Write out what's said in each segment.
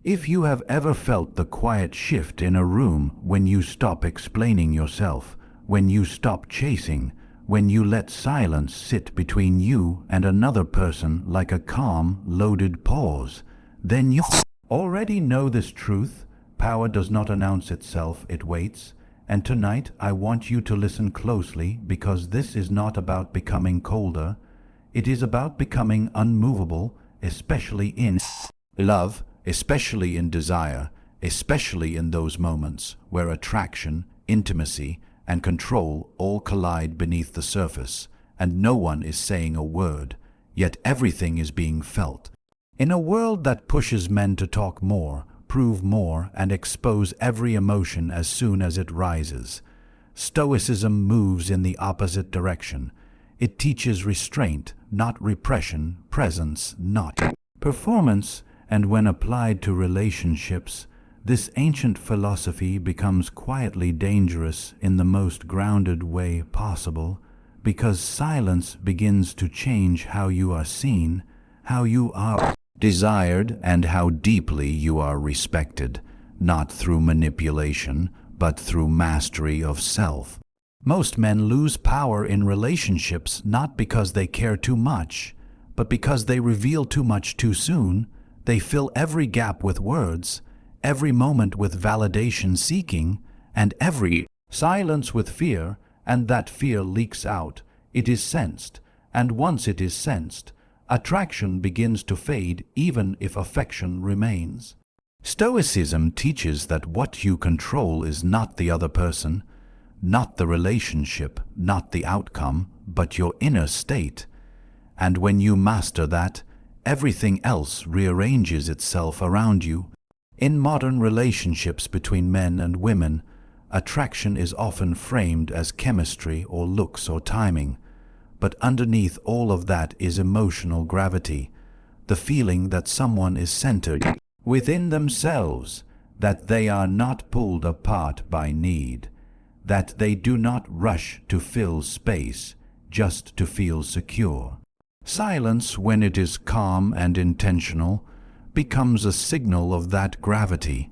If you have ever felt the quiet shift in a room when you stop explaining yourself, when you stop chasing, when you let silence sit between you and another person like a calm, loaded pause, then you already know this truth. Power does not announce itself, it waits. And tonight I want you to listen closely, because this is not about becoming colder. It is about becoming unmovable, especially in love, especially in desire, especially in those moments where attraction, intimacy, and control all collide beneath the surface, and no one is saying a word, yet everything is being felt. In a world that pushes men to talk more, prove more, and expose every emotion as soon as it rises, Stoicism moves in the opposite direction. It teaches restraint, not repression, presence, not performance, and when applied to relationships, this ancient philosophy becomes quietly dangerous in the most grounded way possible, because silence begins to change how you are seen, how you are desired, and how deeply you are respected, not through manipulation, but through mastery of self. Most men lose power in relationships not because they care too much, but because they reveal too much too soon. They fill every gap with words, every moment with validation seeking, and every silence with fear, and that fear leaks out. It is sensed, and once it is sensed, attraction begins to fade even if affection remains. Stoicism teaches that what you control is not the other person, not the relationship, not the outcome, but your inner state. And when you master that, everything else rearranges itself around you. In modern relationships between men and women, attraction is often framed as chemistry or looks or timing, but underneath all of that is emotional gravity, the feeling that someone is centered within themselves, that they are not pulled apart by need, that they do not rush to fill space just to feel secure. Silence, when it is calm and intentional, becomes a signal of that gravity.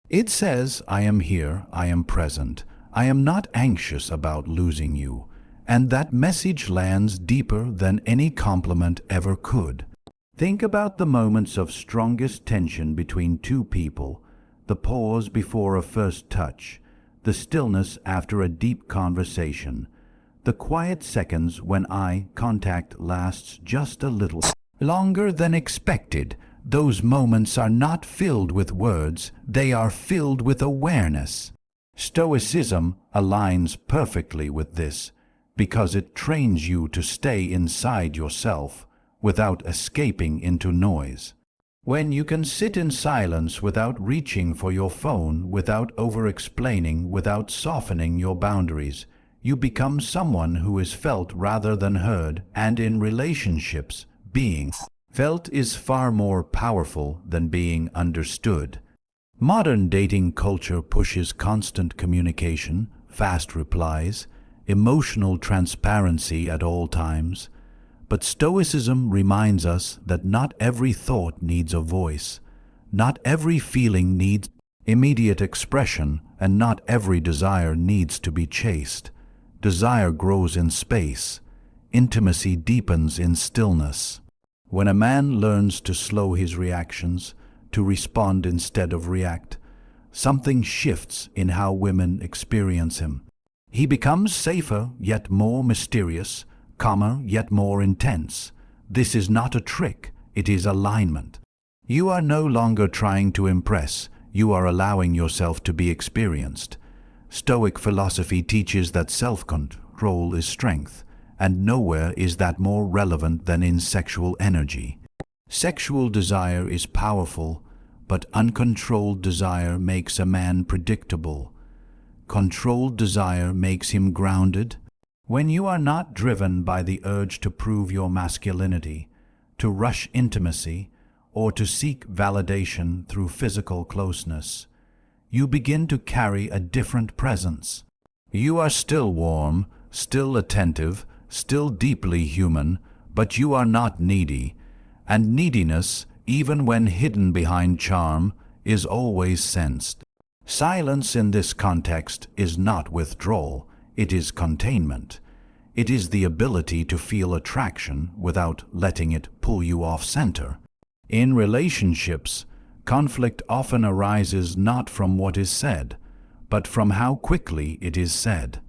It says, I am here, I am present, I am not anxious about losing you, and that message lands deeper than any compliment ever could. Think about the moments of strongest tension between two people, the pause before a first touch, the stillness after a deep conversation, the quiet seconds when eye contact lasts just a little longer than expected. Those moments are not filled with words, they are filled with awareness. Stoicism aligns perfectly with this, because it trains you to stay inside yourself without escaping into noise. When you can sit in silence without reaching for your phone, without over-explaining, without softening your boundaries, you become someone who is felt rather than heard, and in relationships, being felt is far more powerful than being understood. Modern dating culture pushes constant communication, fast replies, emotional transparency at all times, but Stoicism reminds us that not every thought needs a voice, not every feeling needs immediate expression, and not every desire needs to be chased. Desire grows in space. Intimacy deepens in stillness. When a man learns to slow his reactions, to respond instead of react, something shifts in how women experience him. He becomes safer, yet more mysterious, calmer, yet more intense. This is not a trick, it is alignment. You are no longer trying to impress, you are allowing yourself to be experienced. Stoic philosophy teaches that self-control is strength, and nowhere is that more relevant than in sexual energy. Sexual desire is powerful, but uncontrolled desire makes a man predictable. Controlled desire makes him grounded. When you are not driven by the urge to prove your masculinity, to rush intimacy, or to seek validation through physical closeness, you begin to carry a different presence. You are still warm, still attentive, still deeply human, but you are not needy, and neediness, even when hidden behind charm, is always sensed. Silence in this context is not withdrawal, it is containment. It is the ability to feel attraction without letting it pull you off center. In relationships, conflict often arises not from what is said, but from how quickly it is said.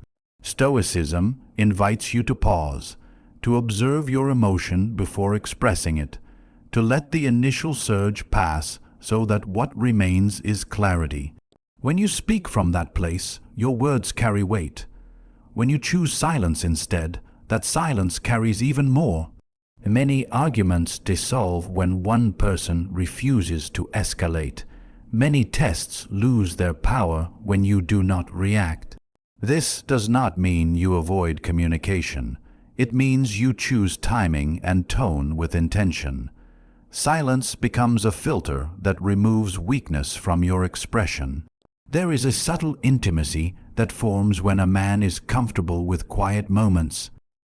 Stoicism invites you to pause, to observe your emotion before expressing it, to let the initial surge pass so that what remains is clarity. When you speak from that place, your words carry weight. When you choose silence instead, that silence carries even more. Many arguments dissolve when one person refuses to escalate. Many tests lose their power when you do not react. This does not mean you avoid communication. It means you choose timing and tone with intention. Silence becomes a filter that removes weakness from your expression. There is a subtle intimacy that forms when a man is comfortable with quiet moments.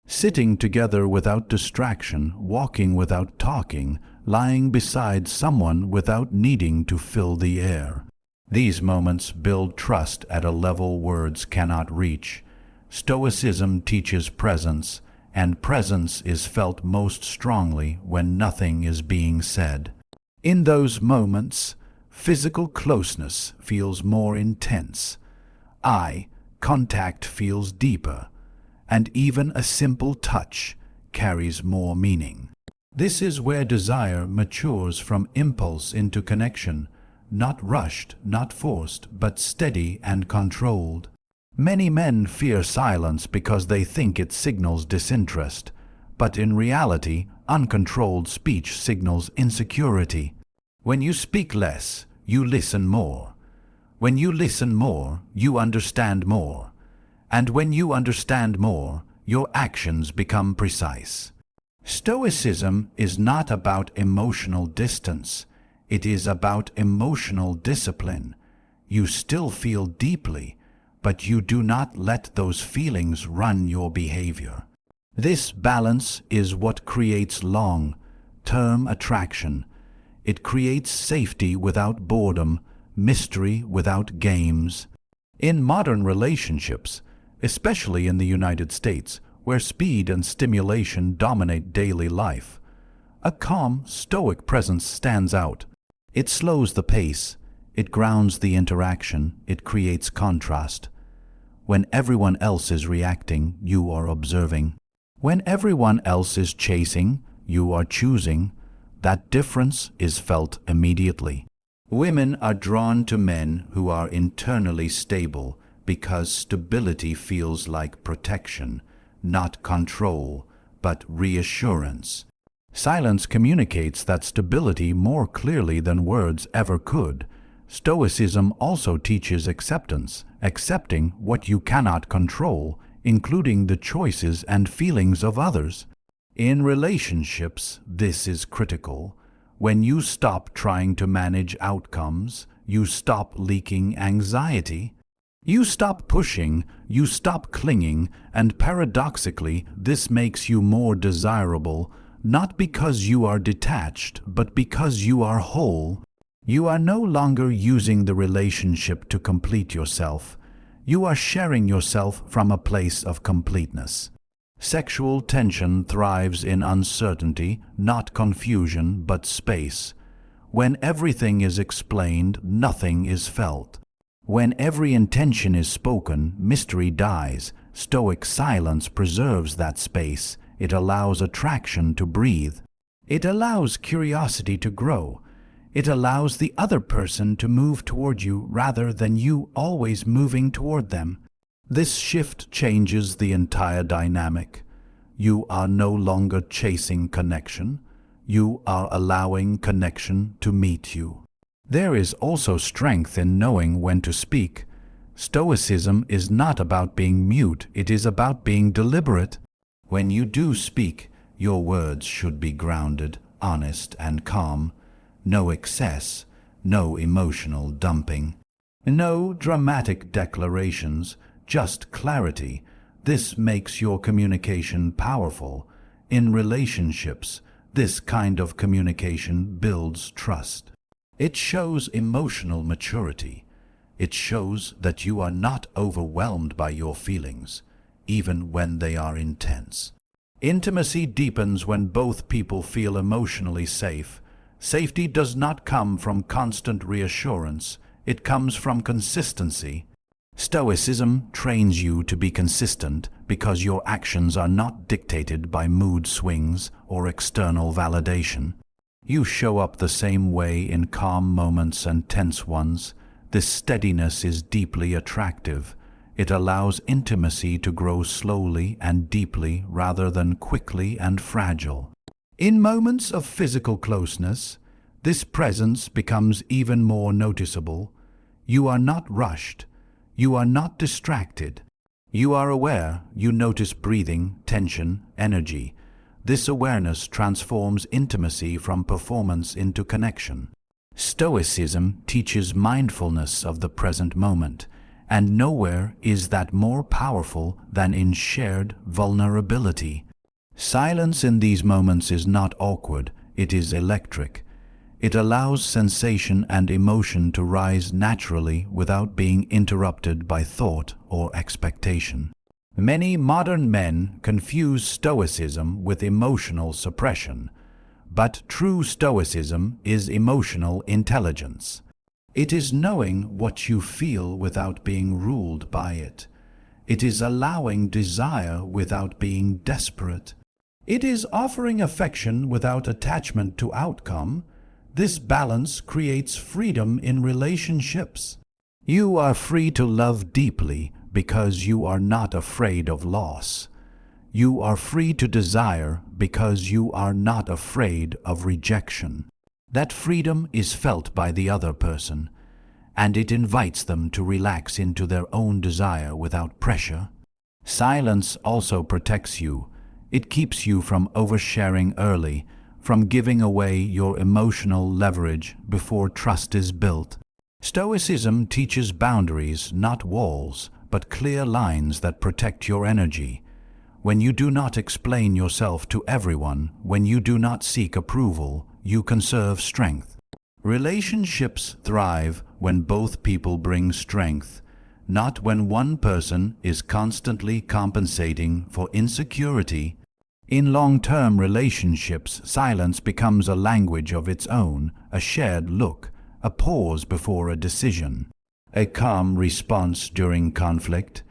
Sitting together without distraction, walking without talking, lying beside someone without needing to fill the air. These moments build trust at a level words cannot reach. Stoicism teaches presence, and presence is felt most strongly when nothing is being said. In those moments, physical closeness feels more intense. Eye contact feels deeper, and even a simple touch carries more meaning. This is where desire matures from impulse into connection, not rushed, not forced, but steady and controlled. Many men fear silence because they think it signals disinterest, but in reality, uncontrolled speech signals insecurity. When you speak less, you listen more. When you listen more, you understand more. And when you understand more, your actions become precise. Stoicism is not about emotional distance. It is about emotional discipline. You still feel deeply, but you do not let those feelings run your behavior. This balance is what creates long-term attraction. It creates safety without boredom, mystery without games. In modern relationships, especially in the United States, where speed and stimulation dominate daily life, a calm, stoic presence stands out. It slows the pace, it grounds the interaction, it creates contrast. When everyone else is reacting, you are observing. When everyone else is chasing, you are choosing. That difference is felt immediately. Women are drawn to men who are internally stable because stability feels like protection, not control, but reassurance. Silence communicates that stability more clearly than words ever could. Stoicism also teaches acceptance, accepting what you cannot control, including the choices and feelings of others. In relationships, this is critical. When you stop trying to manage outcomes, you stop leaking anxiety. You stop pushing, you stop clinging, and paradoxically, this makes you more desirable, not because you are detached, but because you are whole. You are no longer using the relationship to complete yourself. You are sharing yourself from a place of completeness. Sexual tension thrives in uncertainty, not confusion, but space. When everything is explained, nothing is felt. When every intention is spoken, mystery dies. Stoic silence preserves that space. It allows attraction to breathe. It allows curiosity to grow. It allows the other person to move toward you rather than you always moving toward them. This shift changes the entire dynamic. You are no longer chasing connection. You are allowing connection to meet you. There is also strength in knowing when to speak. Stoicism is not about being mute, it is about being deliberate. When you do speak, your words should be grounded, honest, and calm. No excess, no emotional dumping. No dramatic declarations, just clarity. This makes your communication powerful. In relationships, this kind of communication builds trust. It shows emotional maturity. It shows that you are not overwhelmed by your feelings, even when they are intense. Intimacy deepens when both people feel emotionally safe. Safety does not come from constant reassurance, it comes from consistency. Stoicism trains you to be consistent because your actions are not dictated by mood swings or external validation. You show up the same way in calm moments and tense ones. This steadiness is deeply attractive. It allows intimacy to grow slowly and deeply rather than quickly and fragile. In moments of physical closeness, this presence becomes even more noticeable. You are not rushed. You are not distracted. You are aware. You notice breathing, tension, energy. This awareness transforms intimacy from performance into connection. Stoicism teaches mindfulness of the present moment, and nowhere is that more powerful than in shared vulnerability. Silence in these moments is not awkward, it is electric. It allows sensation and emotion to rise naturally without being interrupted by thought or expectation. Many modern men confuse Stoicism with emotional suppression, but true Stoicism is emotional intelligence. It is knowing what you feel without being ruled by it. It is allowing desire without being desperate. It is offering affection without attachment to outcome. This balance creates freedom in relationships. You are free to love deeply because you are not afraid of loss. You are free to desire because you are not afraid of rejection. That freedom is felt by the other person, and it invites them to relax into their own desire without pressure. Silence also protects you. It keeps you from oversharing early, from giving away your emotional leverage before trust is built. Stoicism teaches boundaries, not walls, but clear lines that protect your energy. When you do not explain yourself to everyone, when you do not seek approval, you conserve strength. Relationships thrive when both people bring strength, not when one person is constantly compensating for insecurity. In long-term relationships, silence becomes a language of its own, a shared look, a pause before a decision, a calm response during conflict.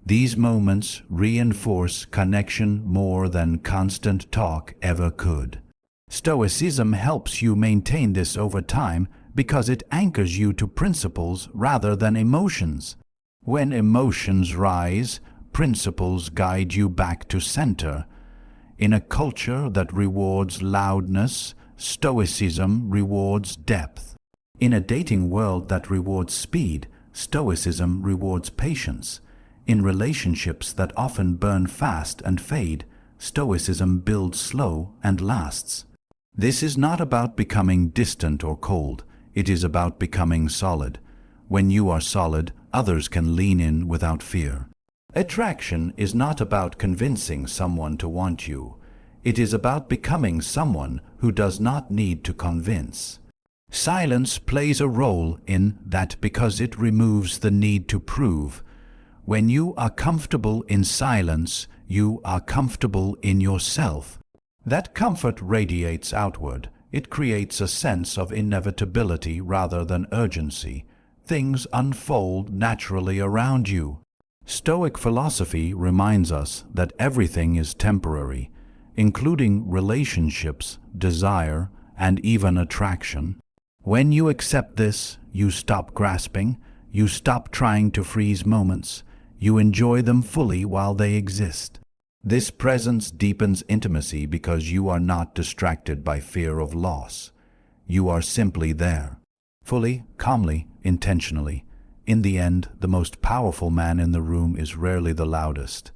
These moments reinforce connection more than constant talk ever could. Stoicism helps you maintain this over time because it anchors you to principles rather than emotions. When emotions rise, principles guide you back to center. In a culture that rewards loudness, Stoicism rewards depth. In a dating world that rewards speed, Stoicism rewards patience. In relationships that often burn fast and fade, Stoicism builds slow and lasts. This is not about becoming distant or cold. It is about becoming solid. When you are solid, others can lean in without fear. Attraction is not about convincing someone to want you. It is about becoming someone who does not need to convince. Silence plays a role in that because it removes the need to prove. When you are comfortable in silence, you are comfortable in yourself. That comfort radiates outward. It creates a sense of inevitability rather than urgency. Things unfold naturally around you. Stoic philosophy reminds us that everything is temporary, including relationships, desire, and even attraction. When you accept this, you stop grasping, you stop trying to freeze moments, you enjoy them fully while they exist. This presence deepens intimacy because you are not distracted by fear of loss. You are simply there, fully, calmly, intentionally. In the end, the most powerful man in the room is rarely the loudest.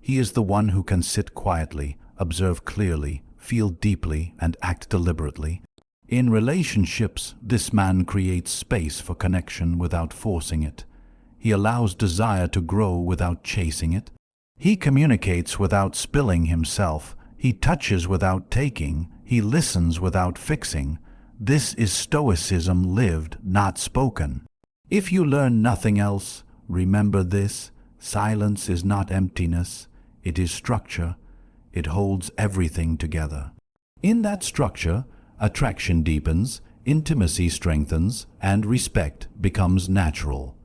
He is the one who can sit quietly, observe clearly, feel deeply, and act deliberately. In relationships, this man creates space for connection without forcing it. He allows desire to grow without chasing it. He communicates without spilling himself. He touches without taking. He listens without fixing. This is Stoicism lived, not spoken. If you learn nothing else, remember this: silence is not emptiness, it is structure. It holds everything together. In that structure, attraction deepens, intimacy strengthens, and respect becomes natural.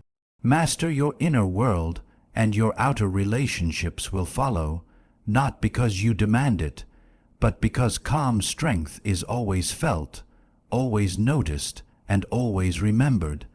Master your inner world, and your outer relationships will follow, not because you demand it, but because calm strength is always felt, always noticed, and always remembered.